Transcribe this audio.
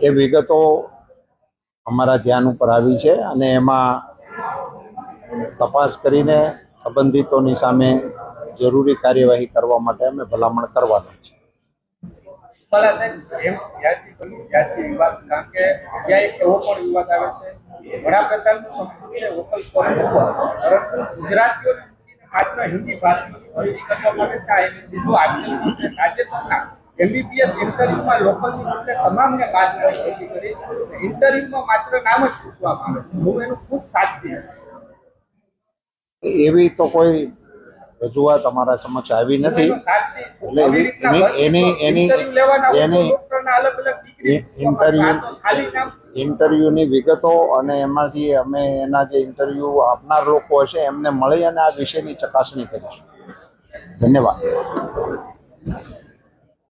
એ વિગતો અમારા ધ્યાન ઉપર આવી છે અને એમાં તપાસ કરીને સંબંધિતોની સામે જરૂરી કાર્યવાહી કરવા માટે અમે ભલામણ કરવાના છે. MBBS ઇન્ટરવ્યુમાં લોકલની બદલે તમામને બાદ કરી ઇન્ટરવ્યુમાં માત્ર નામ જ પૂછવામાં આવે છે. હું એનું ખુદ સાક્ષી એવી તો કોઈ રજૂઆત અમારા સમક્ષ આવી નથી. એટલે ઇન્ટરવ્યુની વિગતો અને એમાંથી અમે એના જે ઇન્ટરવ્યુ આપનાર લોકો હશે એમને મળી અને આ વિષયની ચકાસણી કરીશું. ધન્યવાદ.